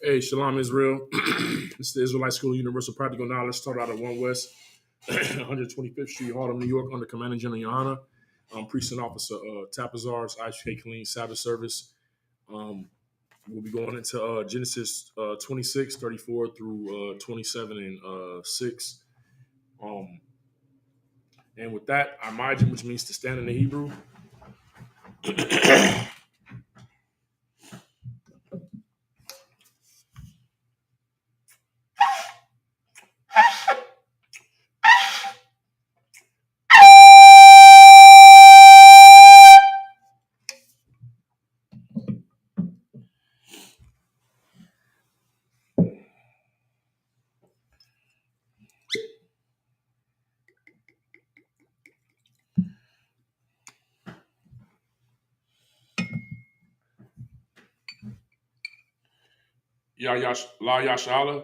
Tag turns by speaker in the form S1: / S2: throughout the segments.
S1: Hey, Shalom Israel. It's the Israelite School of Universal Practical Knowledge, started out at 1 West, 125th Street, Harlem, New York, under Commanding General Yohana, Precinct Officer Tapazar's ISUPK Killeen Sabbath service. We'll be going into Genesis 26, 34 through 27 and 6. Um, and with that, Imagine, which means to stand in the Hebrew. La Yashala.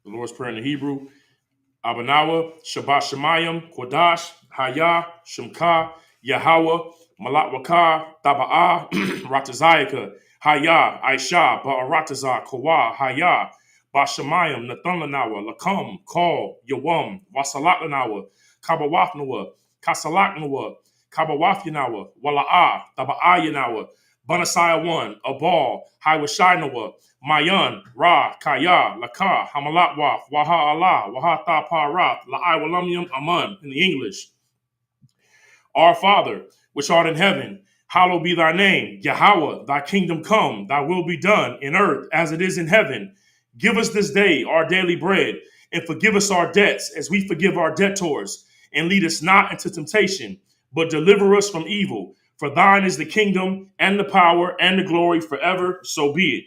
S1: The Lord's Prayer in the Hebrew. Abanawa, Shabbat Shemayim, Kodash, Haya, Shemka, Yahweh, Malak Taba'ah, Ratazayaka, Haya, Aisha, Ba'aratazah, Kawa, Haya, Bashamayim, Nathanlanawa, Lakam, Call, Yawam, Wasalatanawa, Kabawafnawa, Kasalaknawa, Kabawafyanawa, Wala'ah, Taba'ayanawa, Banasaya 1, Abal, Hiwashinawa, Mayan, Ra, Kaya, Laka, Hamalatwaf, Waha Allah, Waha Tha Parath, La'ai Walamium Aman in the English. Our Father, which art in heaven, hallowed be thy name. Yahweh, thy kingdom come, thy will be done in earth as it is in heaven. Give us this day our daily bread, and forgive us our debts as we forgive our debtors. And lead us not into temptation, but deliver us from evil. For thine is the kingdom, and the power, and the glory forever. So be it.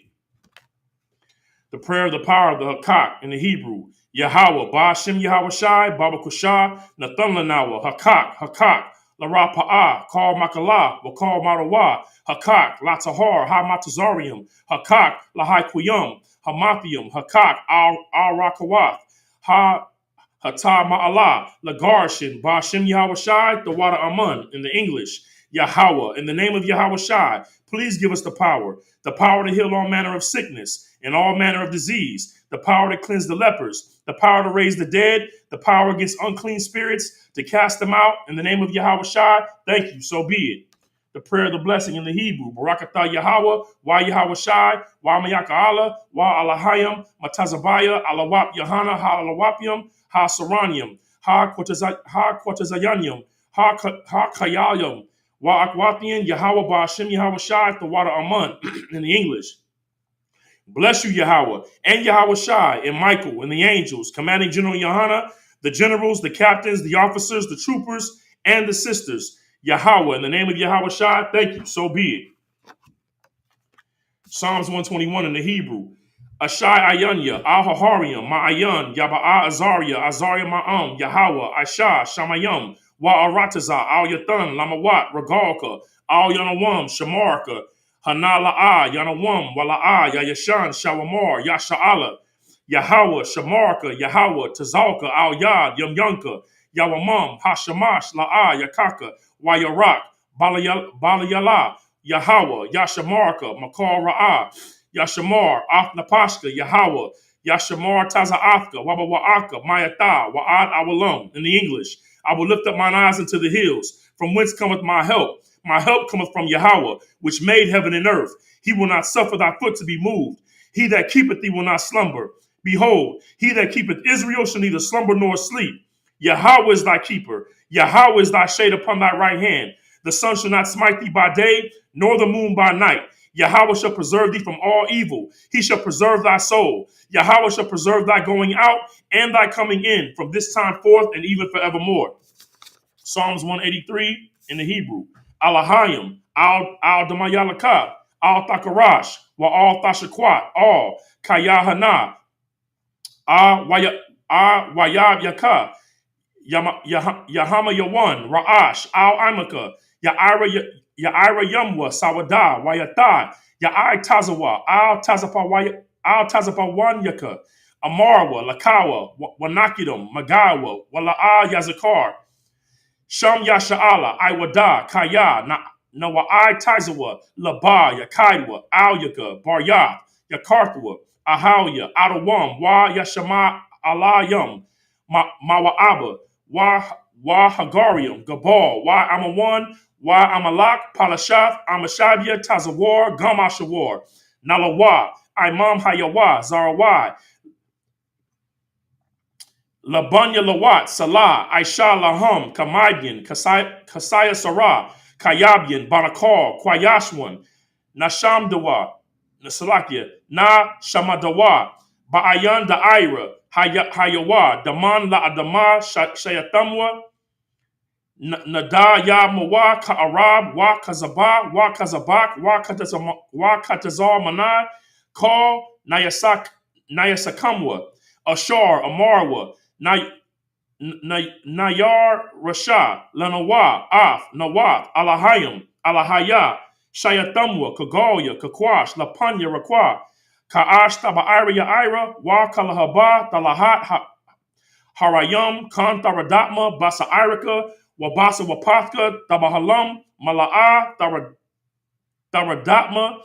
S1: The prayer of the power of the Hakak in the Hebrew. Yahweh, Ba'ashem Yahweh Shai, Baba Kushah, Nathan Lanawa, Hakak, Lara Pa'ah, Kal Makalah, Wakal Marawa, Hakak, Latahar, Ha Matazarium, Hakak, Lahai Kuyum, Hamathium, Hakak, Al Rakawath, Ha Hata Ma'alah, Lagarshin, Ba'ashem Yahweh Shai, the water Amun in the English. Yahweh, in the name of Yahweh Shai, please give us the power to heal all manner of sickness and all manner of disease, the power to cleanse the lepers, the power to raise the dead, the power against unclean spirits, to cast them out in the name of Yahweh Shai. Thank you, so be it. The prayer of the blessing in the Hebrew. Barakatah Yahweh, Wa Yahweh Shai, Wa Mayaka Allah, Wa Alahayim, Matazabaya, Alawap Yahana, Ha Alawapium, Ha Saranium, Ha Quatazayanium, Ha Kayayum, Wa Akwathian, Yahweh Ba'ashem Yahweh Shai, the water Amun in the English. Bless you, Yahweh, and Yahweh Shai, and Michael, and the angels, commanding General Yohana, the generals, the captains, the officers, the troopers, and the sisters. Yahweh, in the name of Yahweh Shai, thank you, so be it. Psalms 121 in the Hebrew. Ashai Ayanya, Ahahariam, Ma'ayan, Yaba'a Azaria, Azaria Ma'am, Yahweh, Aisha, Shamayam, Wa'arataza, Al Yathan, Lamawat, Ragalka, Al Yanawam, Shamarka, Hanala'a, Yanawam, Wala'a, Yayashan, Shawamar, Yasha'ala, Yahweh, Shamarka, Yahweh, Tazalka, Al Yad, Yamyanka, Yawamam, Hashamash, La'a, Yakaka, Wayarak, Balayala, Yahweh, Yashamarka, Makar Ra'ah, Yashamar, Afnapashka, Yahweh, Yashamar Taza'afka, Wabawa'aka, Mayata, Wa'ad Awalam, in the English. I will lift up mine eyes into the hills, from whence cometh my help. My help cometh from Yahweh, which made heaven and earth. He will not suffer thy foot to be moved. He that keepeth thee will not slumber. Behold, he that keepeth Israel shall neither slumber nor sleep. Yahweh is thy keeper. Yahweh is thy shade upon thy right hand. The sun shall not smite thee by day, nor the moon by night. Yahweh shall preserve thee from all evil. He shall preserve thy soul. Yahweh shall preserve thy going out and thy coming in from this time forth and even forevermore. Psalms 183 in the Hebrew. Alahayim, Al Damayalaka, Al Thakarash, Wa Al Thashakwat, Al Kayahana, Wayab Yaka, Yahama Yawan, Ra'ash, Al Imaka, Yaira Yumwa, Sawada, Wayatai, Ya'ai Tazawa, Al Tazapa Yaka, Amarwa, Lakawa, Wanakidum, Magawa, Wala'a Yazakar, Sham Yasha'ala, Iwada, Kaya, Nawa'ai Taizawa, Laba, Yakaidwa, Alyaka, Baryath, Yakarthwa, Ahawya, Adawam, Wa Yashama Alayam, Mawa'aba, Wa Hagarium, Gabal, Wa Amawan, Wa Amalak, Palashath, Amashabia, Tazawar, Gamashawar, Nalawa, Imam Hayawa, Zarawai, Labanya Lawat, Salah, Aisha Laham, Kamadian, Kasaya Sarah, Kayabian, Barakar, Kwayashwan, Nashamdawa, Nasalakia, Na Shamadawa, Ba'ayan Da'ira, Hayawa, Daman La Adama, Shayatamwa, Nada Ya Mawa, Ka'arab, Wa Kazaba, Wa Kazabak, Wa Katazar Manai, Call Nayasakamwa, Ashar, Amarwa, Nayar Rasha, Lanawa, Af, Nawath, Alahayim, Alahaya, Shayatamwa, Kagalia, Kakwash, Lapanya Rakwa, Ka'ash Taba'ira Ira, Wa Kalahaba, Talahat Harayam, Kantaradatma, Basa Irika, Wabasa Wapathka, Tabahalam, Mala'a, Taradatma,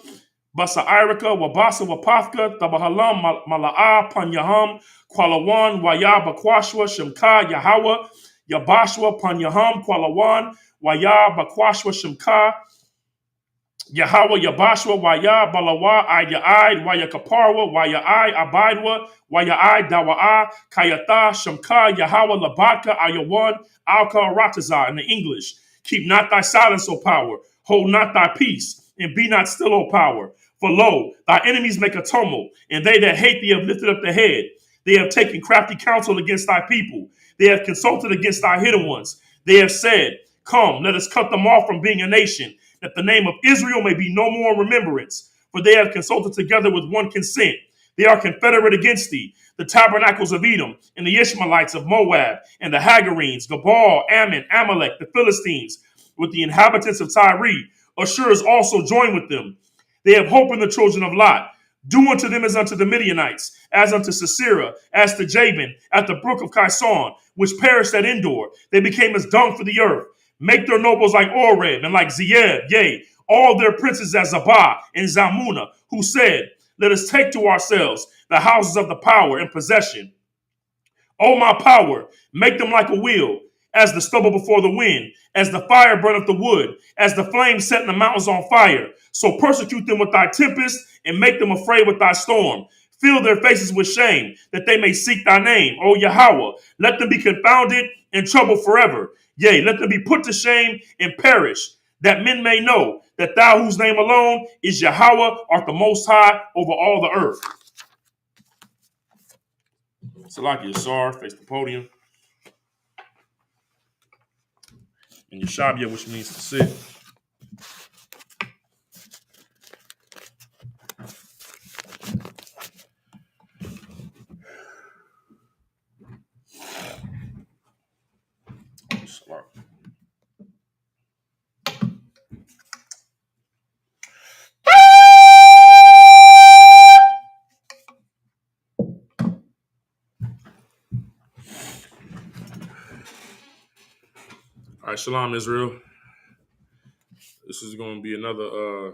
S1: Basa Irika, Wabasa Wapathka, Tabahalam, Mala'a, Panyaham, Kwalawan, Waya Bakwashwa, Shemka, Yahawa, Yabashwa, Panyaham, Kwalawan, Waya Bakwashwa, Shemka, Yahweh Yabashwa, Waya, Balawa, Aya'ai, Waya Kaparwa, Waya I, Abidwa, Waya I, Dawa'a, Kayatha, Shamka, Yahweh Labaka, Ayawan, Alka Rataza in the English. Keep not thy silence, O power. Hold not thy peace, and be not still, O power. For lo, thy enemies make a tumult, and they that hate thee have lifted up the head. They have taken crafty counsel against thy people. They have consulted against thy hidden ones. They have said, Come, let us cut them off from being a nation, that the name of Israel may be no more in remembrance. For they have consulted together with one consent. They are confederate against thee, the tabernacles of Edom, and the Ishmaelites of Moab, and the Hagarenes, Gabal, Ammon, Amalek, the Philistines, with the inhabitants of Tyre. Ashur also joined with them. They have hope in the children of Lot. Do unto them as unto the Midianites, as unto Sisera, as to Jabin, at the brook of Kison, which perished at Endor. They became as dung for the earth. Make their nobles like Oreb and like Zeeb, yea, all their princes as Zabah and Zalmunna, who said, Let us take to ourselves the houses of the power in possession. O my power, make them like a wheel, as the stubble before the wind, as the fire burneth the wood, as the flame setting the mountains on fire. So persecute them with thy tempest, and make them afraid with thy storm. Fill their faces with shame, that they may seek thy name, O Yahweh. Let them be confounded and troubled forever. Yea, let them be put to shame and perish, that men may know that thou, whose name alone is Yahweh, art the most high over all the earth. Salaki Asar, face the podium. And Yeshabia, which means to sit. All right, Shalom, Israel. This is going to be another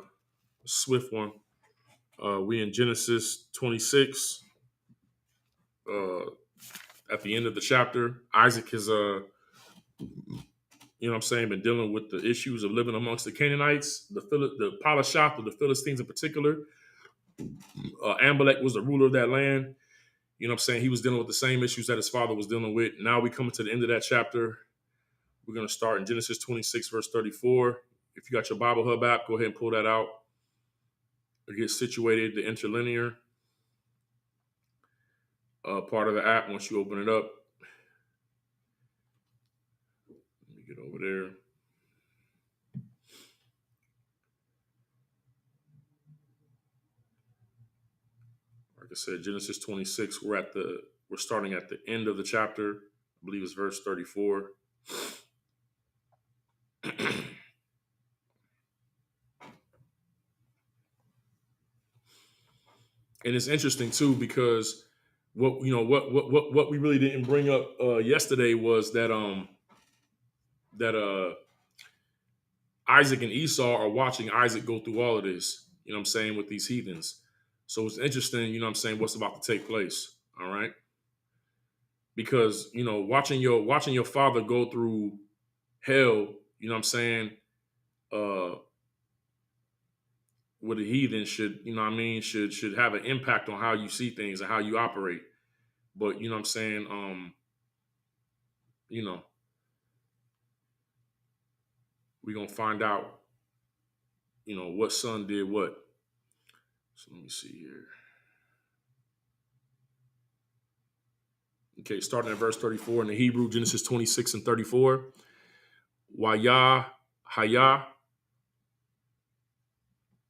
S1: swift one. We in Genesis 26. At the end of the chapter, Isaac has, been dealing with the issues of living amongst the Canaanites, the Palashath of the Philistines in particular. Amalek was the ruler of that land. He was dealing with the same issues that his father was dealing with. Now we come to the end of that chapter. We're going to start in Genesis 26, verse 34. If you got your Bible Hub app, go ahead and pull that out. Or get situated, the interlinear part of the app once you open it up. Let me get over there. I said, Genesis 26. We're starting at the end of the chapter. I believe it's verse 34. And it's interesting too because what we really didn't bring up yesterday was that Isaac and Esau are watching Isaac go through all of this. You know what I'm saying, with these heathens. So it's interesting. You know what I'm saying, what's about to take place. All right, because watching your father go through hell. You know what I'm saying. Uh, with a heathen should, you know what I mean, should have an impact on how you see things and how you operate. But you know what I'm saying, you know, we're gonna find out, what son did what. So let me see here. Okay, starting at verse 34 in the Hebrew, Genesis 26 and 34. Waya Haya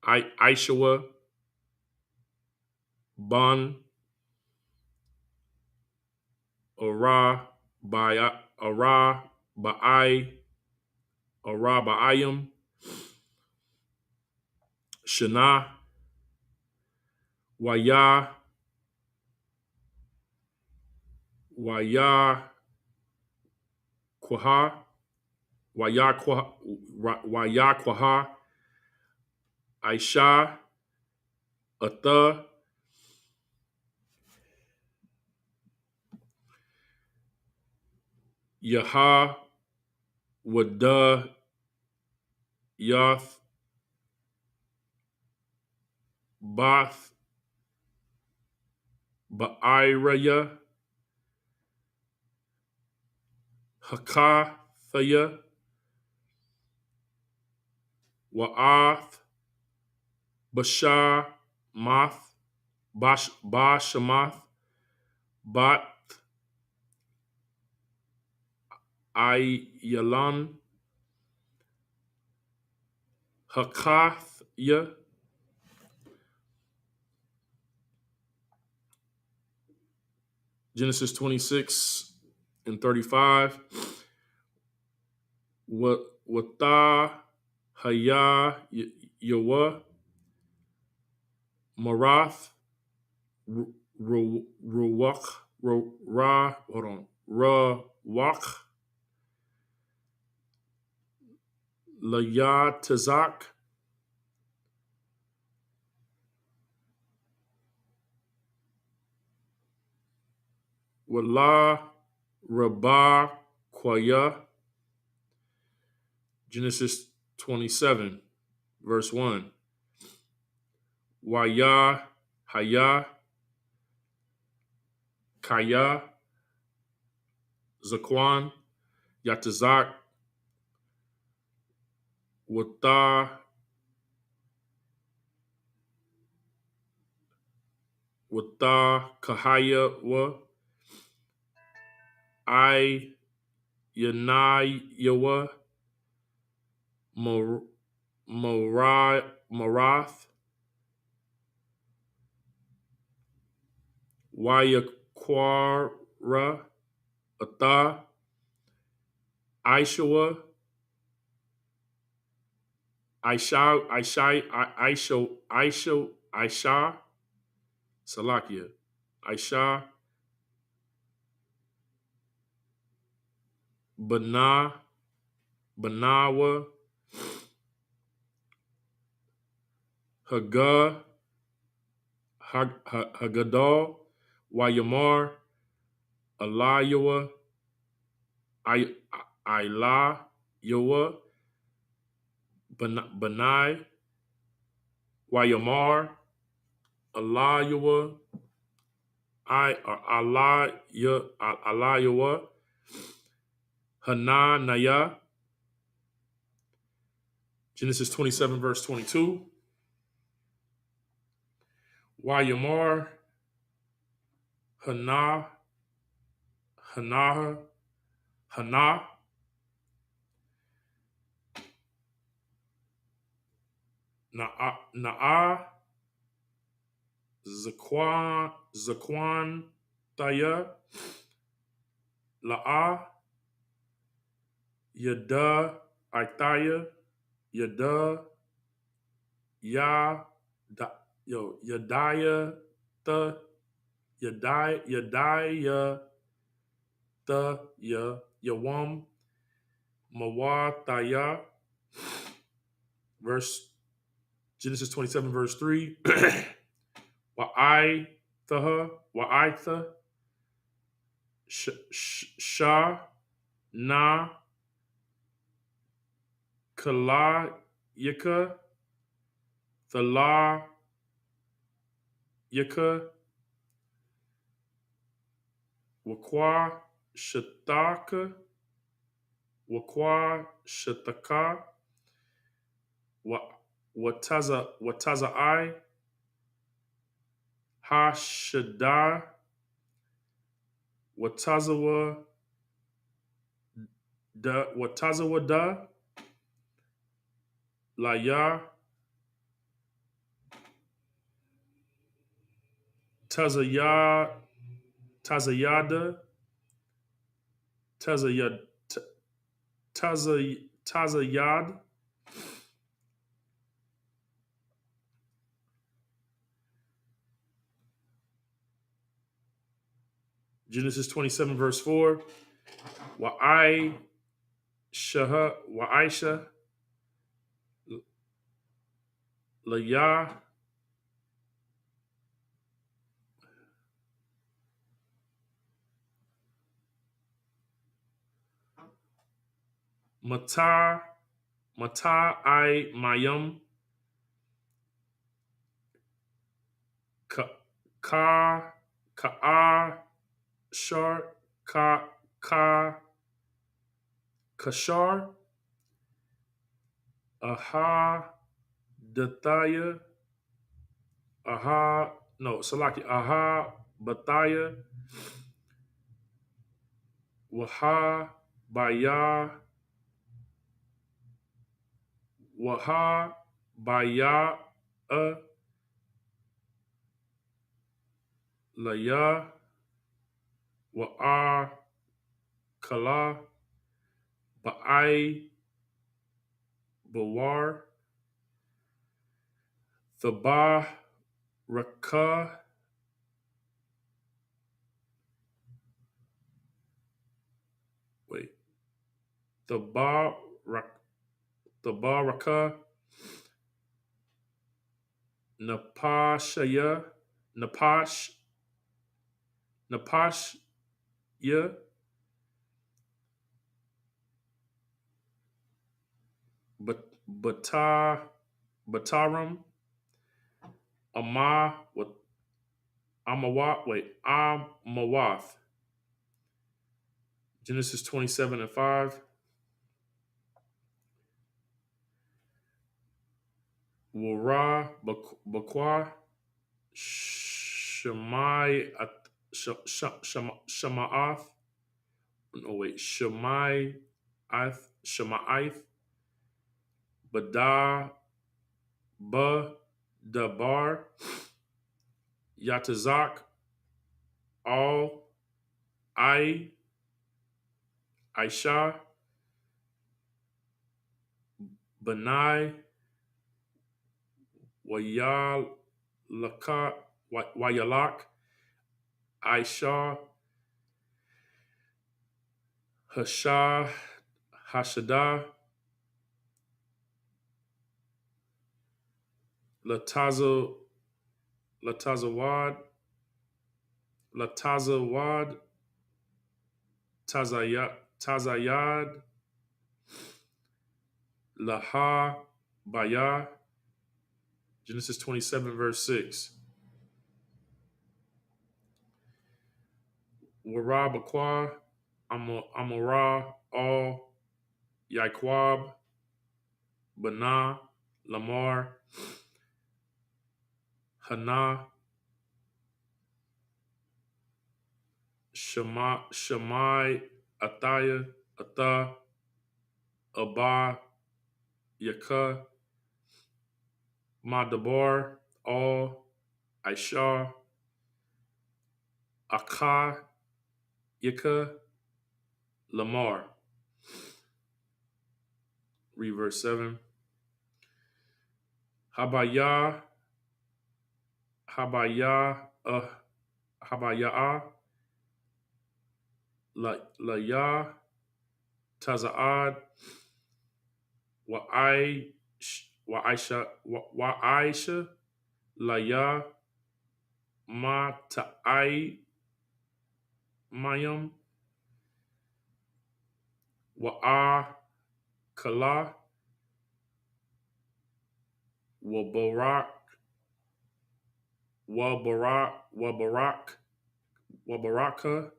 S1: Aishawa Ban Ara Baya Ara Baai Ara Baayim Shana Waya Waya Kwaha Waya Kwaha Aisha Atha Yaha Wada Yath Bath Ba'iraya Hakathaya Wa'ath Bashar Math Bashamath Bat Ayalan Hakathya Genesis 26 and 35. Wata Haya Yawa Marath Ruwak Ra hold on Rawak Layatazak Wala Rabah Kwaya. Genesis 27, verse 1. Waya Haya Kaya Zakwan Yatazak Wata Kahaya Wa I Yanayawa Marath Wayakwara Atha Aishawa Aisha Salakia Aisha Banawa Haga Hagadal Wayamar Alayawa Ila Yawa Benai Wayamar Alayawa Alayawa Hananaya. Genesis 27 verse 22. Wayamar Hana Hana Hana Na'a Zaquan Thaya, La'a, Yada Ithaya, Yada, Ya, Yadaya, the, Yadaya, the, Yawam, Mawataya, verse Genesis 27, verse 3. Wa'itha, Sha, Na, Kala, Yika, Thala, Yika, Wakwa, Shataka, Wakwa, Shataka, Wataza I, Ha Shaddai, Watazawa da, Laya, Tazaya, Tazayada, Tazayad, Tazayad, Genesis 27, verse 4. Wa'aisha, Laya, Mata, I Mayam, Ka, Ka'a, Shar, Kashar, Aha, Dathaya, Aha, Bathaya, Waha, Baya, Waha, Baya, Laya, Wa'a, Kala, Ba'ai, Bawar, Thaba, Raka, wait, Thaba, Raka, Napashaya, Napashya, Bataram, Amawath. Genesis 27 and 5. Wara, Bakwa, Shama'ath. No, wait. Shema'ath. Dabar, Yatazak, Al, Aisha, Benai, Wayalak, Aisha, Hashadah, Latazawad, Tazayad, Laha, Baya. Genesis 27, verse 6. Wara Bakwa, Amara, Al, Yaquab, Bana, Lamar, Hana, Shammai, Athaya, Atha, Abba, Yakah, Madabar, All, Aisha, Aka, Yika, Lamar. Read verse 7. Habaya, Habaya, Habaya, La Tazaad, Wa Aisha, Laya, Ma Ta'ai, Mayam, Wa Kala, Wa Barak, Wa Baraka,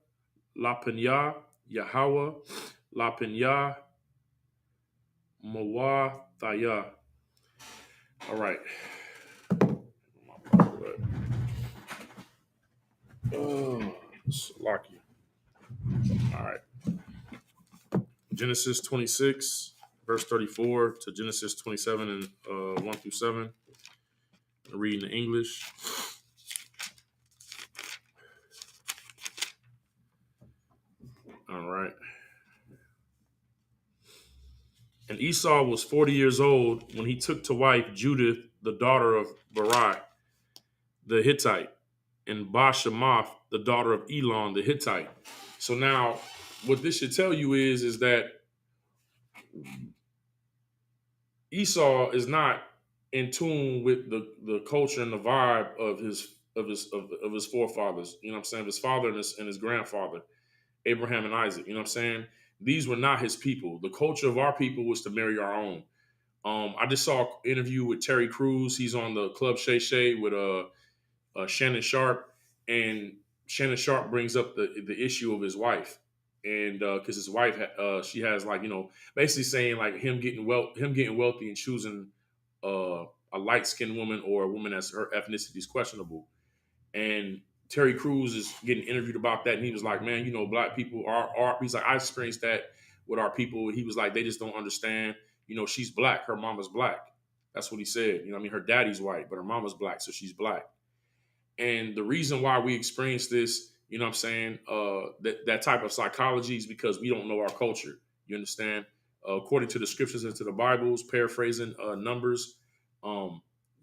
S1: La Penya, Yahweh, La Penya, Mawathaya. All right. Oh, lucky. All right. Genesis 26, verse 34 to Genesis 27 and 1 through 7. I'm reading the English. All right. And Esau was 40 years old when he took to wife Judith, the daughter of Barai, the Hittite, and Bashemath, the daughter of Elon, the Hittite. So now, what this should tell you is that Esau is not in tune with the culture and the vibe of his forefathers. You know what I'm saying? Of his father and his grandfather, Abraham and Isaac. You know what I'm saying? These were not his people. The culture of our people was to marry our own. I just saw an interview with Terry Crews. He's on the Club Shay Shay with Shannon Sharp, and Shannon Sharp brings up the issue of his wife, and because his wife she has, like, basically saying like him getting wealthy and choosing a light skinned woman or a woman that's her ethnicity is questionable. And Terry Crews is getting interviewed about that, and he was like, man, black people are he's like, I experienced that with our people. He was like, they just don't understand. She's black, her mama's black. That's what he said. Her daddy's white, but her mama's black, so she's black. And the reason why we experience this, what I'm saying, that type of psychology is because we don't know our culture. You understand? According to the scriptures and to the Bibles, paraphrasing Numbers,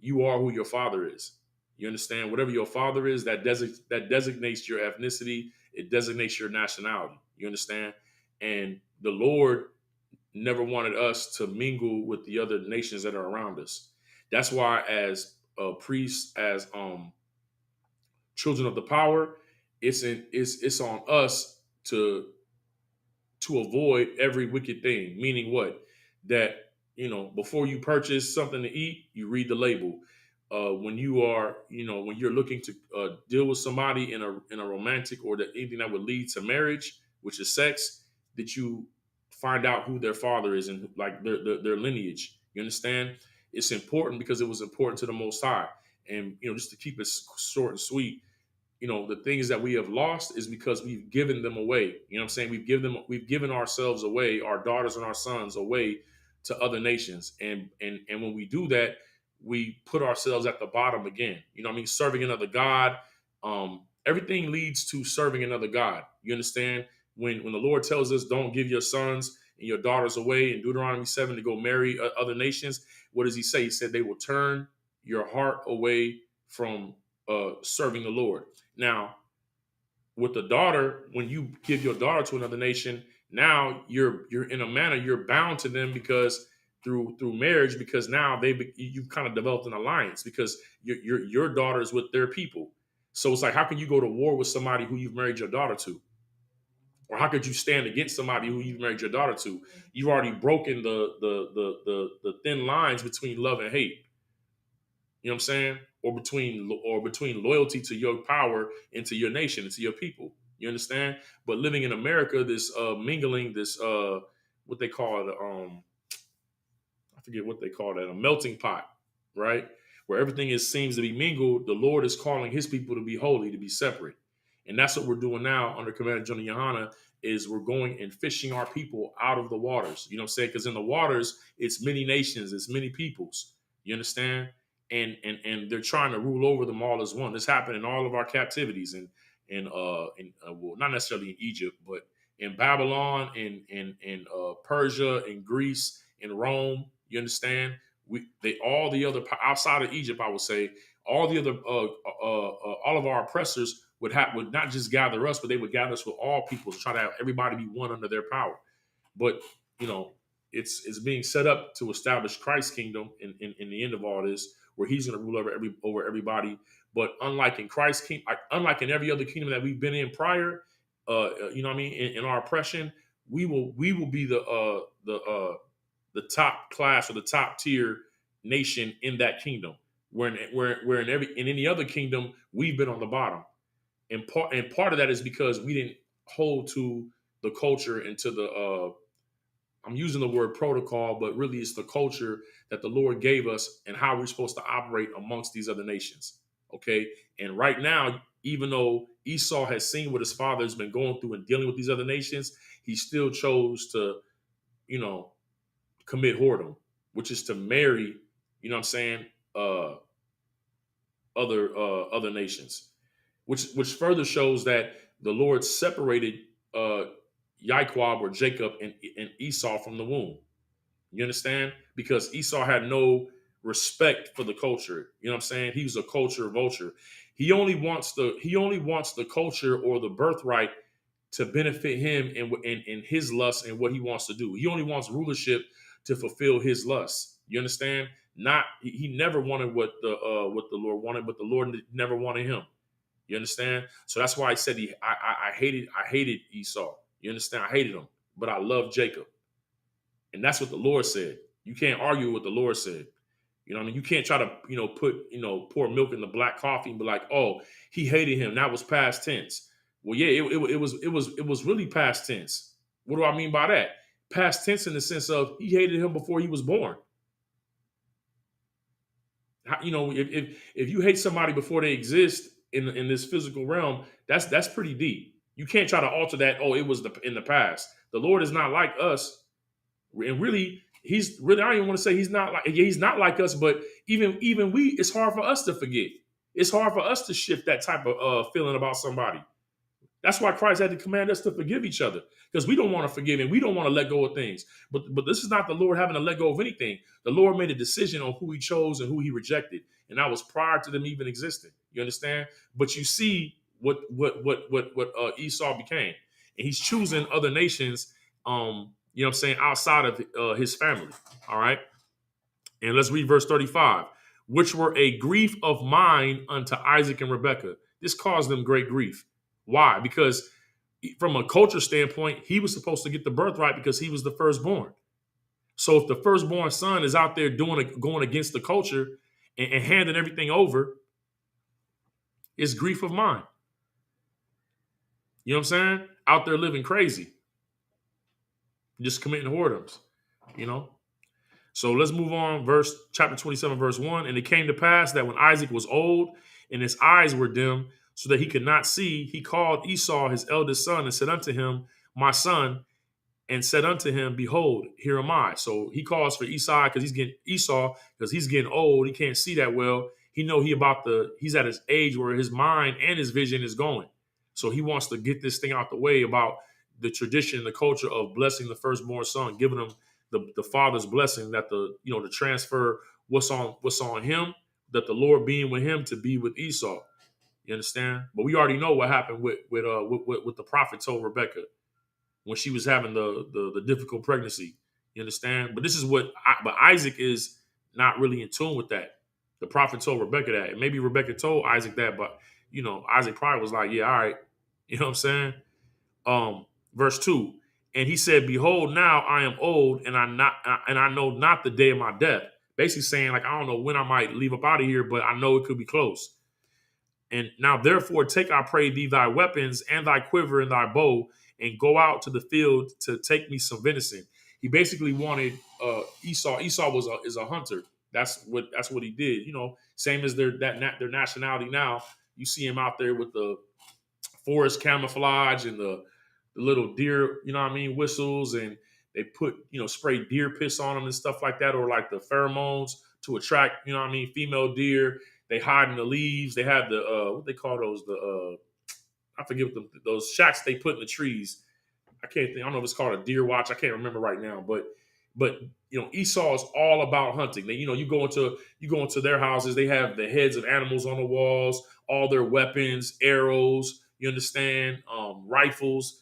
S1: you are who your father is. You understand? Whatever your father is, that designates your ethnicity. It designates your nationality. You understand? And the Lord never wanted us to mingle with the other nations that are around us. That's why, as priests, as children of the power, it's on us to avoid every wicked thing. Meaning what? That, before you purchase something to eat, you read the label. When you're looking to deal with somebody in a romantic or anything that would lead to marriage, which is sex, that you find out who their father is and like their lineage. You understand? It's important because it was important to the Most High. And just to keep it short and sweet, the things that we have lost is because we've given them away. You know what I'm saying? We've given ourselves away, our daughters and our sons away to other nations. And when we do that, we put ourselves at the bottom again. You know what I mean? Serving another God. Everything leads to serving another God. You understand? When the Lord tells us don't give your sons and your daughters away in Deuteronomy 7 to go marry other nations, what does he say? He said they will turn your heart away from serving the Lord. Now, with the daughter, when you give your daughter to another nation, now you're in a manner you're bound to them because through marriage, because now you've kind of developed an alliance because your daughter is with their people. So it's like, how can you go to war with somebody who you've married your daughter to? Or how could you stand against somebody who you've married your daughter to? You've already broken the thin lines between love and hate. You know what I'm saying? Or between loyalty to your power and to your nation and to your people. You understand? But living in America, this mingling, this what they call it, I forget what they call that, a melting pot, right? Where everything seems to be mingled. The Lord is calling His people to be holy, to be separate, and that's what we're doing now under Commander General Yohana. Is we're going and fishing our people out of the waters. You know what I'm saying? Because in the waters, it's many nations, it's many peoples. You understand? and they're trying to rule over them all as one. This happened in all of our captivities, well, not necessarily in Egypt, but in Babylon, in Persia, in Greece, in Rome. You understand? All the other outside of Egypt, I would say, all the other all of our oppressors would not just gather us, but they would gather us with all people to try to have everybody be one under their power. But you know, it's being set up to establish Christ's kingdom in the end of all this, where He's going to rule over everybody. But unlike in Christ's kingdom, unlike in every other kingdom that we've been in prior, you know what I mean, in our oppression, we will be the top class or the top tier nation in that kingdom. Where in any other kingdom we've been on the bottom, and part of that is because we didn't hold to the culture and to the I'm using the word protocol, but really it's the culture that the Lord gave us and how we're supposed to operate amongst these other nations. Okay. And right now, even though Esau has seen what his father has been going through and dealing with these other nations, he still chose to, you know, commit whoredom, which is to marry, you know what I'm saying, other nations, which further shows that the Lord separated Yaquab or Jacob and Esau from the womb. You understand? Because Esau had no respect for the culture. You know what I'm saying? He was a culture vulture. He only wants the culture or the birthright to benefit him in his lust and what he wants to do. He only wants rulership to fulfill his lust. You understand? Not he never wanted what the Lord wanted, but the Lord never wanted him. You understand? So that's why I said I hated Esau. You understand? I hated him, but I love Jacob. And that's what the Lord said. You can't argue with what the Lord said. You know what I mean? You can't try to, pour milk in the black coffee and be like, oh, he hated him. That was past tense. Well, yeah, it was really past tense. What do I mean by that? Past tense in the sense of he hated him before he was born. If you hate somebody before they exist in this physical realm, that's pretty deep. You can't try to alter that. Oh, it was in the past. The Lord is not like us, and really, I don't even want to say he's not like us, but even we, it's hard for us to forget. It's hard for us to shift that type of feeling about somebody. That's why Christ had to command us to forgive each other, because we don't want to forgive and we don't want to let go of things. But this is not the Lord having to let go of anything. The Lord made a decision on who He chose and who He rejected, and that was prior to them even existing. You understand? But you see what Esau became, and he's choosing other nations. You know what I'm saying, outside of his family. All right, and let's read verse 35. Which were a grief of mine unto Isaac and Rebekah. This caused them great grief. Why? Because from a culture standpoint, he was supposed to get the birthright because he was the firstborn. So if the firstborn son is out there going against the culture and handing everything over, it's grief of mine. You know what I'm saying? Out there living crazy, just committing whoredoms. So let's move on. Chapter 27, verse 1. And it came to pass that when Isaac was old and his eyes were dim, so that he could not see, he called Esau his eldest son and said unto him, my son, and said unto him, behold, here am I. So he calls for Esau because he's getting old. He can't see that well. He know he's at his age where his mind and his vision is going. So he wants to get this thing out the way about the tradition, the culture of blessing the firstborn son, giving him the father's blessing, that to transfer what's on him, that the Lord being with him to be with Esau. You understand? But we already know what happened with the prophet told Rebekah when she was having the difficult pregnancy. You understand? But this is but Isaac is not really in tune with that. The prophet told Rebekah that, and maybe Rebekah told Isaac that, but Isaac probably was like, yeah, all right. You know what I'm saying? Verse 2. And he said, behold, now I am old, and I know not the day of my death. Basically saying, like, I don't know when I might leave up out of here, but I know it could be close. And now, therefore, take, I pray thee, thy weapons and thy quiver and thy bow, and go out to the field to take me some venison. He basically wanted Esau. Esau is a hunter. That's what he did. Same as their nationality now. You see him out there with the forest camouflage and the little deer, whistles, and they put spray deer piss on them and stuff like that, or like the pheromones. to attract, you know what I mean, female deer. They hide in the leaves. They have the what they call those, the I forget what those shacks they put in the trees. I can't think. I don't know if it's called a deer watch. I can't remember right now, but Esau is all about hunting. They, you go into their houses. They have the heads of animals on the walls, all their weapons, arrows. You understand, rifles.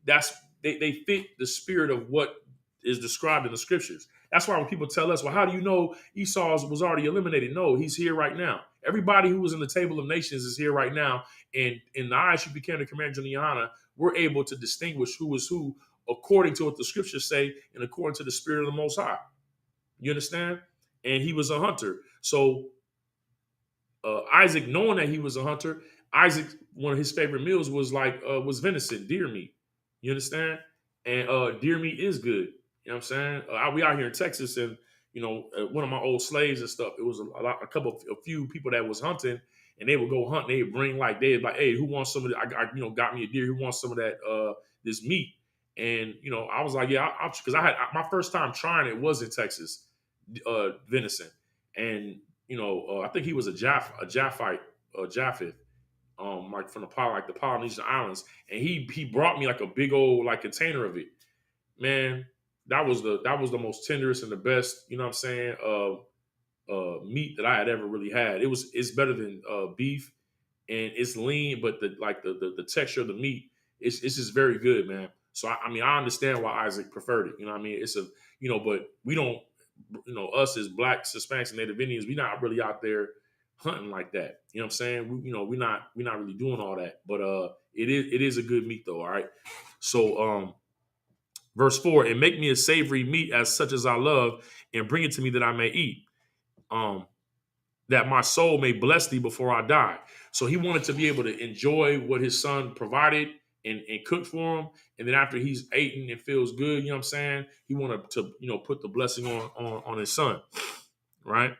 S1: That's they fit the spirit of what is described in the scriptures. That's why when people tell us, well, how do you know Esau was already eliminated? No, he's here right now. Everybody who was in the table of nations is here right now. And in the ISUPK the Commander Juliana, we're able to distinguish who is who according to what the scriptures say and according to the spirit of the Most High. You understand? And he was a hunter. So Isaac, knowing that he was a hunter, Isaac, one of his favorite meals was venison, deer meat. You understand? And deer meat is good. You know what I'm saying? We out here in Texas, and one of my old slaves and stuff. It was a few people that was hunting, and they would go hunt. And they'd bring they'd like, hey, who wants some of that? Got me a deer. Who wants some of that? This meat. And I was like, yeah, because I had my first time trying it was in Texas, venison, and I think he was a Japhite, Japheth, like from the Polynesian islands, and he brought me like a big old container of it. Man, that was the most tenderest and the best, you know what I'm saying, meat that I had ever really had. It's better than beef, and it's lean, but the texture of the meat it's just very good, man. So I mean, I understand why Isaac preferred it. You know what I mean? It's but we don't, us as blacks, Hispanics, and Native Indians, we not really out there hunting like that. You know what I'm saying? We're not really doing all that. But it is a good meat though. All right. So verse 4, and make me a savory meat as such as I love, and bring it to me that I may eat. That my soul may bless thee before I die. So he wanted to be able to enjoy what his son provided and cooked for him. And then after he's eaten and feels good, you know what I'm saying? He wanted to, put the blessing on his son. Right?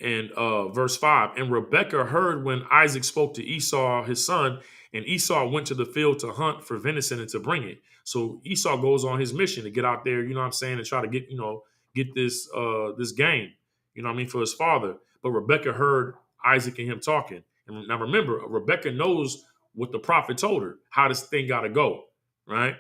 S1: And verse 5, and Rebekah heard when Isaac spoke to Esau, his son, and Esau went to the field to hunt for venison and to bring it. So Esau goes on his mission to get out there, you know what I'm saying, and try to get this game, you know what I mean, for his father. But Rebekah heard Isaac and him talking. And now remember, Rebekah knows what the prophet told her, how this thing got to go, right?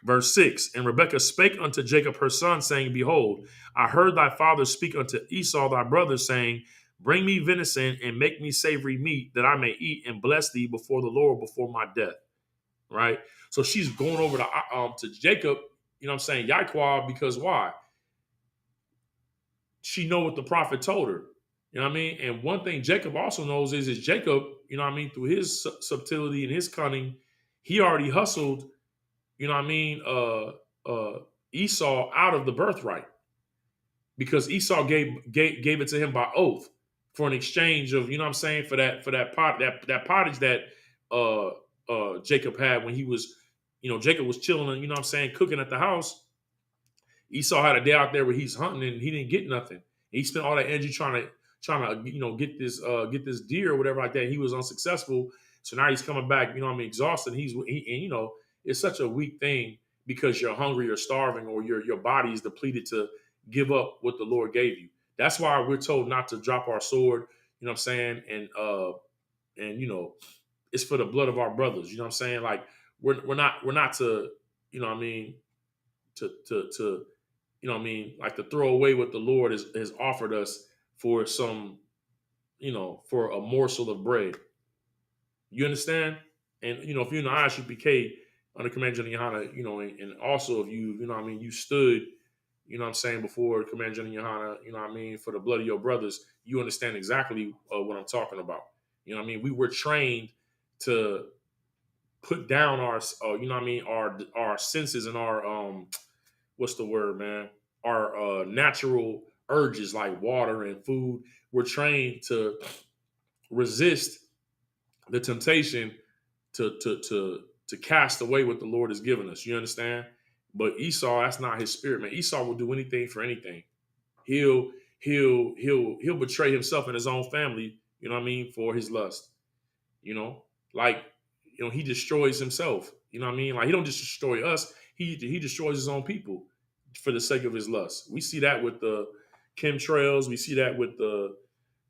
S1: Verse 6, and Rebekah spake unto Jacob her son, saying, behold, I heard thy father speak unto Esau thy brother, saying, bring me venison and make me savory meat, that I may eat and bless thee before the Lord before my death. Right? So she's going over to Jacob, you know what I'm saying, Yahweh, because why? She know what the prophet told her. You know what I mean? And one thing Jacob also knows is Jacob, you know what I mean, through his subtlety and his cunning, he already hustled, you know what I mean, Esau out of the birthright, because Esau gave it to him by oath for an exchange of, you know what I'm saying, for that pottage that Jacob had when he was, Jacob was chilling, you know what I'm saying, cooking at the house. Esau had a day out there where he's hunting and he didn't get nothing. He spent all that energy trying to get this deer or whatever like that. He was unsuccessful. So now he's coming back, you know what I mean, exhausted. And it's such a weak thing because you're hungry or starving or your body is depleted to give up what the Lord gave you. That's why we're told not to drop our sword, you know what I'm saying? And it's for the blood of our brothers, you know what I'm saying? Like we're not to, you know what I mean, to you know what I mean, like to throw away what the Lord has offered us for some, for a morsel of bread. You understand? And if you're in the ISUPK under Commander General Yohana, and also if you know what I mean, you stood, you know what I'm saying, before Commander General Yohana, you know what I mean, for the blood of your brothers, you understand exactly what I'm talking about. You know what I mean? We were trained to put down our, you know what I mean, our senses and our what's the word, man? Our natural urges like water and food. We're trained to resist the temptation to cast away what the Lord has given us. You understand? But Esau, that's not his spirit, man. Esau will do anything for anything. He'll betray himself and his own family, you know what I mean, for his lust. He destroys himself. You know what I mean? Like he don't just destroy us, he destroys his own people for the sake of his lust. We see that with the chemtrails. We see that with the,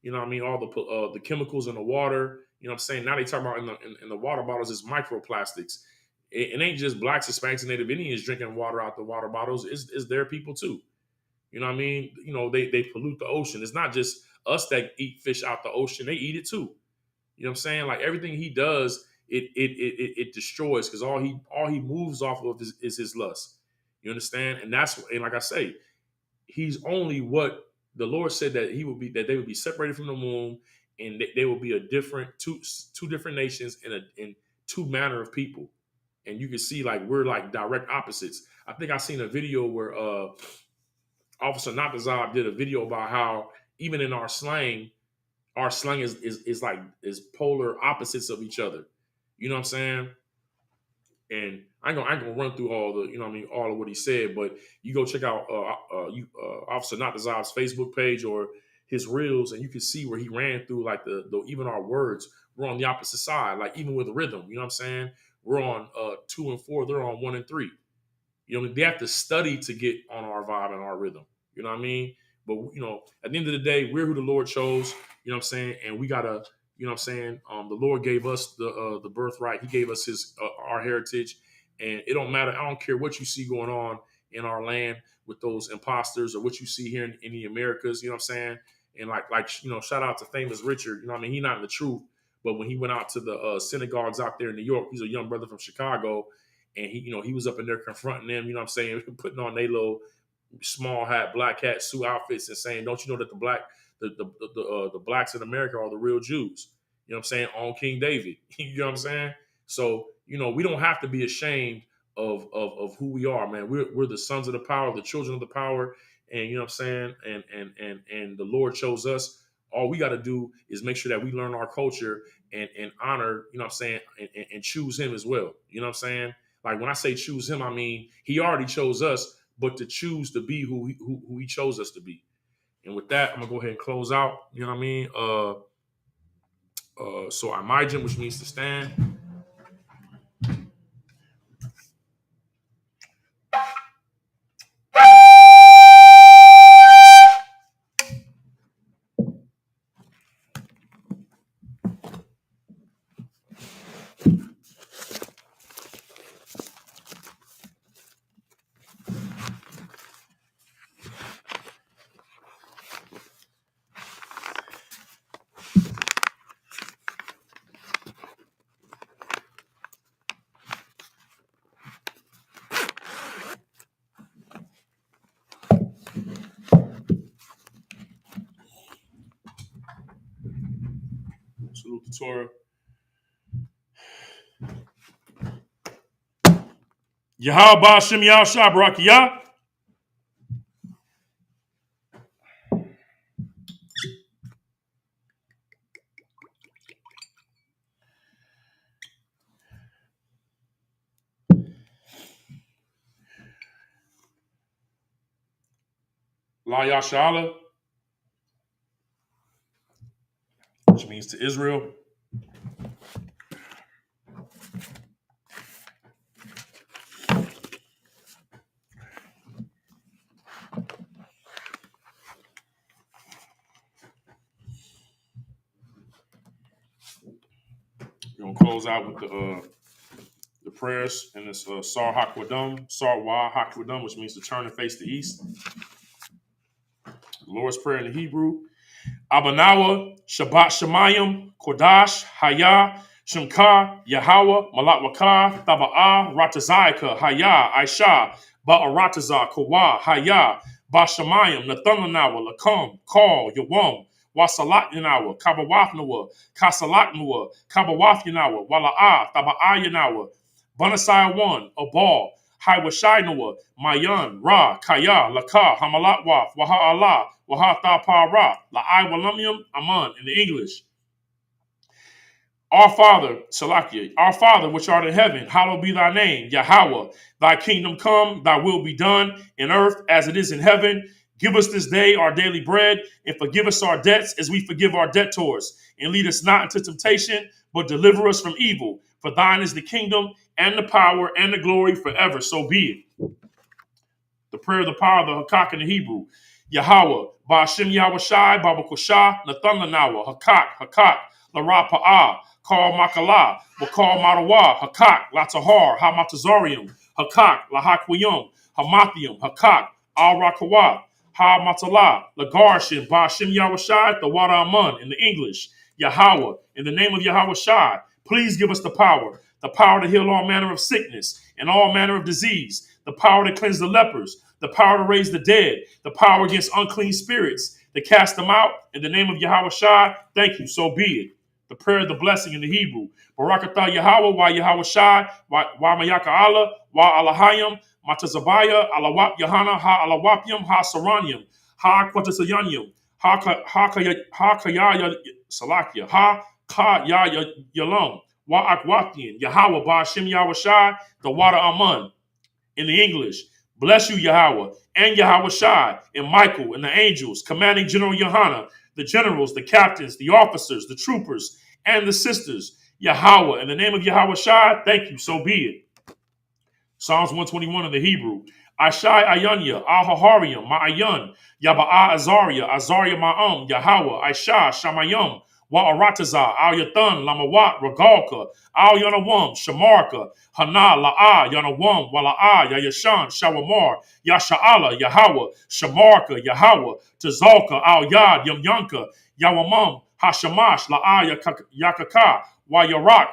S1: you know what I mean, all the chemicals in the water. You know what I'm saying? Now they talk about in the water bottles is microplastics. It ain't just blacks, Hispanics, and Native Indians drinking water out the water bottles. It's their people too. You know what I mean? You know, they pollute the ocean. It's not just us that eat fish out the ocean. They eat it too. You know what I'm saying? Like everything he does, it destroys because all he moves off of is his lust. You understand? And like I say, he's only what the Lord said that he would be, that they would be separated from the womb, and they will be a different two different nations in two manner of people. And you can see like we're like direct opposites. I think I seen a video where Officer Natazab did a video about how even in our slang is like is polar opposites of each other. You know what I'm saying? And I ain't gonna run through all the, you know what I mean, all of what he said, but you go check out Officer Natazab's Facebook page or his reels, and you can see where he ran through like the even our words, we're on the opposite side, like even with rhythm, you know what I'm saying? We're on 2 and 4, they're on 1 and 3. You know, they have to study to get on our vibe and our rhythm. You know what I mean? But, you know, at the end of the day, we're who the Lord chose. You know what I'm saying? And we gotta, you know what I'm saying? The Lord gave us the birthright. He gave us his our heritage, and it don't matter. I don't care what you see going on in our land with those imposters or what you see here in the Americas. You know what I'm saying? And like you know, shout out to Famous Richard. You know what I mean? He not in the truth, but when he went out to the synagogues out there in New York, he's a young brother from Chicago, and he, you know, he was up in there confronting them. You know what I'm saying? Putting on their little small hat, black hat, suit outfits, and saying, "Don't you know that the blacks in America are the real Jews?" You know what I'm saying? On King David. You know what I'm saying? So, you know, we don't have to be ashamed of who we are, man. We're the sons of the power, the children of the power, and you know what I'm saying? And the Lord chose us. All we got to do is make sure that we learn our culture and honor, you know what I'm saying, and choose him as well. You know what I'm saying? Like when I say choose him, I mean he already chose us, but to choose to be who he chose us to be. And with that, I'm gonna go ahead and close out. You know what I mean? So Imagine, which means to stand. Salute the Torah. Yahweh Shem Yahshua Barakiyah. La Yashala, which means to Israel. We're gonna close out with the prayers and this Sar Hakwadam, Sar Wa Hakwadam, which means to turn and face the east. The Lord's Prayer in the Hebrew. Abanawa, Shabbat Shemayim, Kodash, Haya, Shemka, Yahweh, Malak Taba'ah, Ratazayaka, Haya, Aisha, Ba'arataza, Kawa, Haya, Bashamayim, Nathananawa, Lakum, Call, Yawam, Wasalat Yanawa, Kabawafnawa, Kasalat Nawa, Kabawaf Yanawa, Wala'ah, Taba'ah Yanawa, Banasai 1, Abal, Hiwashai Nawa, Mayan, Ra, Kaya, Laka, Hamalatwaf, Waha Allah, Waha Para, La'ai Walamium, Aman, in the English. Our Father, Salakia, our Father which art in heaven, hallowed be thy name, Yahweh. Thy kingdom come, thy will be done in earth as it is in heaven. Give us this day our daily bread, and forgive us our debts as we forgive our debtors. And lead us not into temptation, but deliver us from evil. For thine is the kingdom, and the power, and the glory forever. So be it. The prayer of the power of the Hakak in the Hebrew. Yahweh, Ba'ashem Yahushai, Babakusha, Nathanawa, Hakak, Lara Pa'ah, Kal Makala, Wakal Marawa, Hakak, Latahar, Hamatazarium, Hakak, Lahakwiyum, Hamathium, Hakak, Al Rakawa, Ha Matala, Lagarshin, Ba'ashem Yahushai, the Wada Amun in the English, Yahweh, in the name of Yahweh Shai, please give us the power to heal all manner of sickness and all manner of disease, the power to cleanse the lepers, the power to raise the dead, the power against unclean spirits, to cast them out in the name of Yahweh Shai. Thank you, so be it. The prayer of the blessing in the Hebrew. Barakatah Yahweh, wa Yahweh Shai, wa Mayaka Allah, wa Alahayim, Matazabaya, Alawap Yahana, ha Alawapyum, ha Saranium, ha Quatasayanium, ha Kaya Salakia, ha Ka Ya Yalum, wa Akwathian, Yahweh, Ba'ashem Yahweh Shai, the water Amun in the English. Bless you, Yahweh, and Yahweh Shai, and Michael, and the angels, commanding General Yohana, the generals, the captains, the officers, the troopers, and the sisters. Yahweh, in the name of Yahweh Shai, thank you, so be it. Psalms 121 in the Hebrew. Ashai Ayanya, Ahaharium, Ma'ayan, Yaba'a Azaria Ma'am, Yahweh, Aisha, Shamayam, Wa'arataza, Al Yathan, Lamawat, Ragalka, Al Yanawam, Shamarka, Hana, La'a, Yanawam, Wala'a, Yayashan, Shawamar, Yasha'ala, Yahweh, Shamarka, Yahweh, Tazalka, Al Yad, Yamyanka, Yawamam, Hashamash, La'a, Yakaka, Wayarak,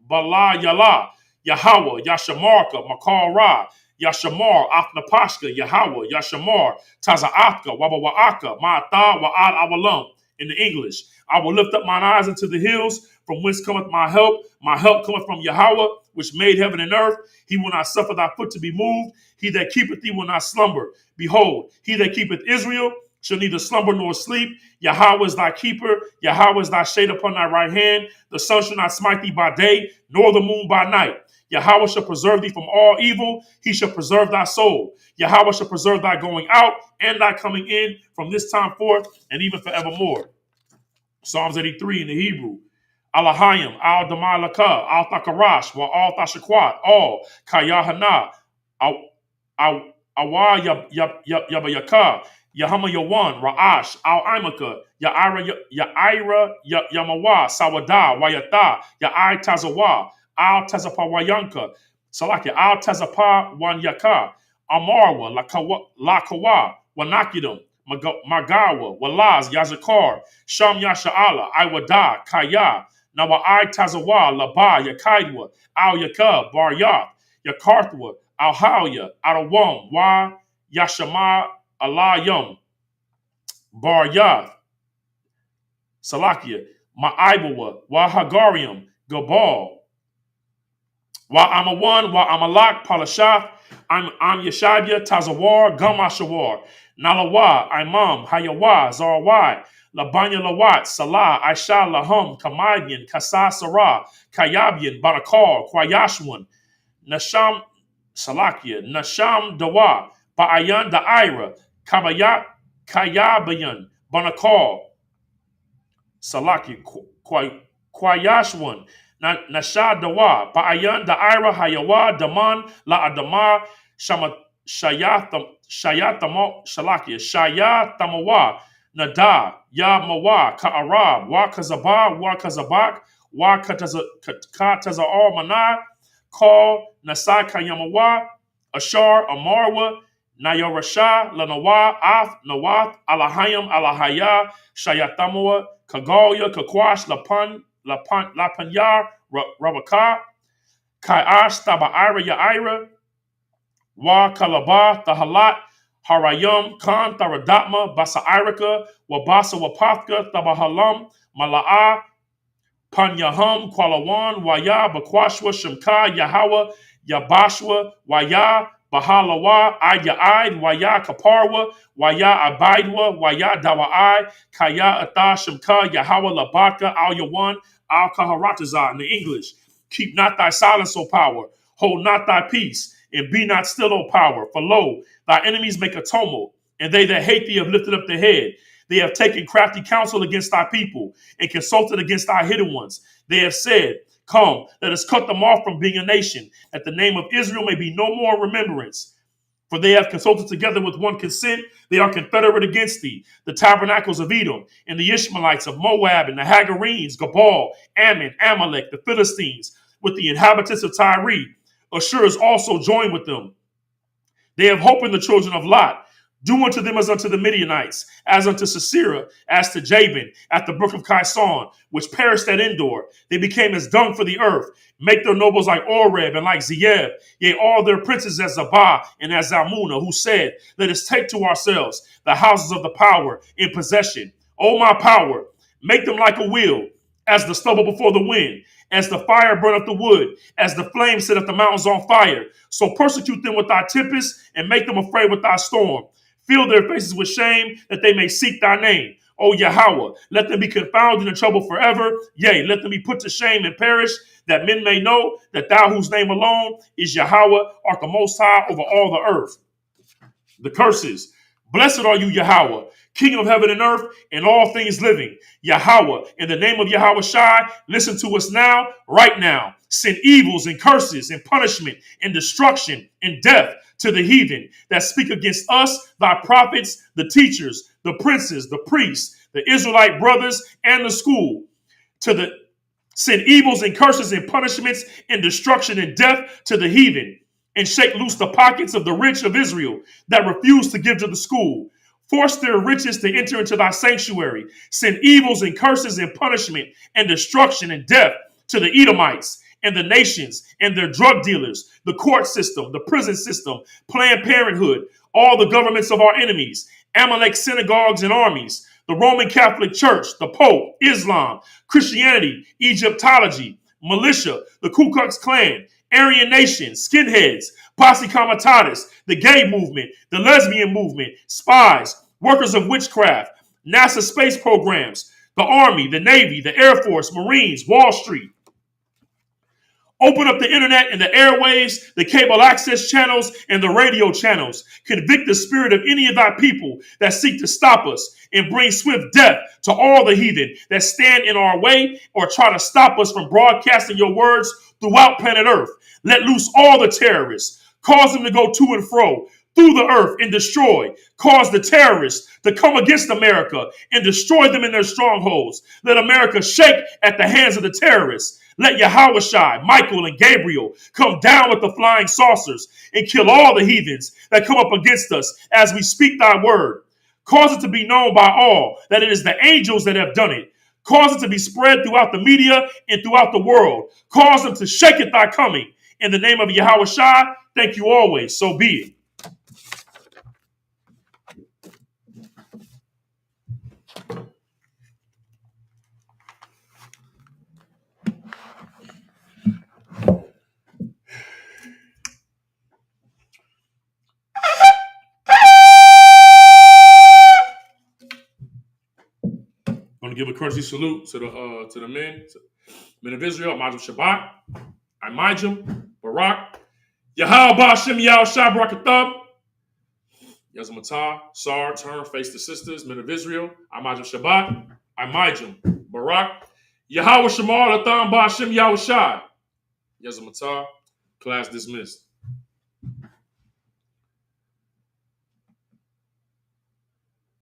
S1: Balayala, Yahweh, Yashamarka, Makar Ra, Yashamar, Afnapashka, Yahweh, Yashamar, Taza'atka, Wabawa'aka, Ma'ata, Wa'ad Awalam. In the English, I will lift up mine eyes into the hills, from whence cometh my help. My help cometh from Yahweh, which made heaven and earth. He will not suffer thy foot to be moved. He that keepeth thee will not slumber. Behold, he that keepeth Israel shall neither slumber nor sleep. Yahweh is thy keeper. Yahweh is thy shade upon thy right hand. The sun shall not smite thee by day, nor the moon by night. Yahweh shall preserve thee from all evil. He shall preserve thy soul. Yahweh shall preserve thy going out and thy coming in from this time forth and even forevermore. Psalms 83 in the Hebrew. Alahayim, Al Damalaka, Al Thakarash, Wa Al Thashakwat, Al Kayahana, Awa Yabayaka, Yahama Yawan, Ra'ash, Al Imaka, Ya'ira, Yamawa, Sawada, Wayata, Ya'ai Tazawa, Al Tazapa Wayanka, Salakia, Al Tazapa Wanyaka, Amarwa, Lakawa, Wanakidum, Magawa, Walaz, Yazakar, Sham Yasha'ala, Iwada, Kaya, Nawa'ai Tazawa, Laba, Yakaidwa, Al Yakub, Baryath, Yakarthwa, Al Hawya, Adawam, Wa Yashama, Alayum, Baryath, Salakia, Ma'aibawa, Wa Hagarium, Gabal, Wa Amawan, Wa Amalak, Palashath, I'm Yeshabia, Tazawar, Gamashawar, Nalawa, Imam, Hayawa, Zarawai, Labanya Lawat, Salah, Aisha, Lahum, Kamadian, Kasa Sarah, Kayabian, Barakar, Kwayashwan, Nasham, Salakia, Nasham Dawa, Ba'ayan Da'ira, Kabayat, Kayabayan, Banakar, Salaki, Kwayashwan, Nashad Dawa, Ba'ayan Da'ira, Hayawa, Daman, La Adamar, Shayatamo, Shalakia, Shayatamawa, Nada, Ya Mawa, Ka'arab, Wa Kazaba, Wa Kazabak, Wa Kataza'ar Mana, Call, Nasai Kayamawa, Ashar, Amarwa, Nayorasha, Lanawa, Af, Nawath, Alahayam, Alahaya, Shayatamawa, Kagalia, Kakwash, Lapanyar, Rabaka, Kaiash, Tabaira, Yaira, Wa Kalaba, Tahalat, Harayam, Khan, Tharadatma, Basairika, Wabasa Wapathka, Tabahalam, Mala'a, Panyaham, Kwalawan, Waya, Bakwashwa, Shemka, Yahawa, Yabashwa, Waya, Bahalawa, Ayaid, Waya, Kaparwa, Waya, Abaidwa, Waya, Dawa'ai, Kaya, Atha, Shemka, Yahawa, Labaka, Al Yawan, Al Kaharatazah in the English. Keep not thy silence, O power. Hold not thy peace, and be not still, O power. For lo, thy enemies make a tumult, and they that hate thee have lifted up their head. They have taken crafty counsel against thy people, and consulted against thy hidden ones. They have said, Come, let us cut them off from being a nation, that the name of Israel may be no more remembrance. For they have consulted together with one consent. They are confederate against thee. The tabernacles of Edom, and the Ishmaelites of Moab, and the Hagarenes, Gabal, Ammon, Amalek, the Philistines, with the inhabitants of Tyre. Ashur is also joined with them. They have hope in the children of Lot. Do unto them as unto the Midianites, as unto Sisera, as to Jabin, at the brook of Kison, which perished at Endor. They became as dung for the earth. Make their nobles like Oreb and like Zeeb, yea, all their princes as Zabah and as Zalmunna, who said, let us take to ourselves the houses of the power in possession. O my power, make them like a wheel, as the stubble before the wind, as the fire burneth the wood, as the flame setteth the mountains on fire. So persecute them with thy tempest, and make them afraid with thy storm. Fill their faces with shame, that they may seek thy name. O Yahweh, let them be confounded in trouble forever. Yea, let them be put to shame and perish, that men may know that thou, whose name alone is Yahweh, art the most high over all the earth. The curses. Blessed are you, Yahweh, King of heaven and earth, and all things living. Yahweh, in the name of Yahweh Shai, listen to us now, right now. Send evils and curses and punishment and destruction and death to the heathen that speak against us, thy prophets, the teachers, the princes, the priests, the Israelite brothers, and the school. Send evils and curses and punishments and destruction and death to the heathen, and shake loose the pockets of the rich of Israel that refuse to give to the school. Force their riches to enter into thy sanctuary. Send evils and curses and punishment and destruction and death to the Edomites and the nations and their drug dealers, the court system, the prison system, Planned Parenthood, all the governments of our enemies, Amalek synagogues and armies, the Roman Catholic Church, the Pope, Islam, Christianity, Egyptology, militia, the Ku Klux Klan, Aryan Nation, skinheads, posse comitatus, the gay movement, the lesbian movement, spies, workers of witchcraft, NASA space programs, the Army, the Navy, the Air Force, Marines, Wall Street. Open up the internet and the airwaves, the cable access channels, and the radio channels. Convict the spirit of any of thy people that seek to stop us, and bring swift death to all the heathen that stand in our way or try to stop us from broadcasting your words throughout planet Earth. Let loose all the terrorists. Cause them to go to and fro through the earth and destroy. Cause the terrorists to come against America and destroy them in their strongholds. Let America shake at the hands of the terrorists. Let Yahweh Shai, Michael, and Gabriel come down with the flying saucers and kill all the heathens that come up against us as we speak thy word. Cause it to be known by all that it is the angels that have done it. Cause it to be spread throughout the media and throughout the world. Cause them to shake at thy coming. In the name of Yahweh Shai, thank you always. So be it. I'm going to give a courtesy salute to the men of Israel, Majum Shabbat, Imajim, Barak, Yahal Bashem, Yahal Shai Barakathab, Yazmatah, Sar, turn, face the sisters, men of Israel, Imajim Shabbat, Imajim, Barak, Yahweh Shemar, Latham Bashem, Yahweh Shai, Yazmatah, class dismissed.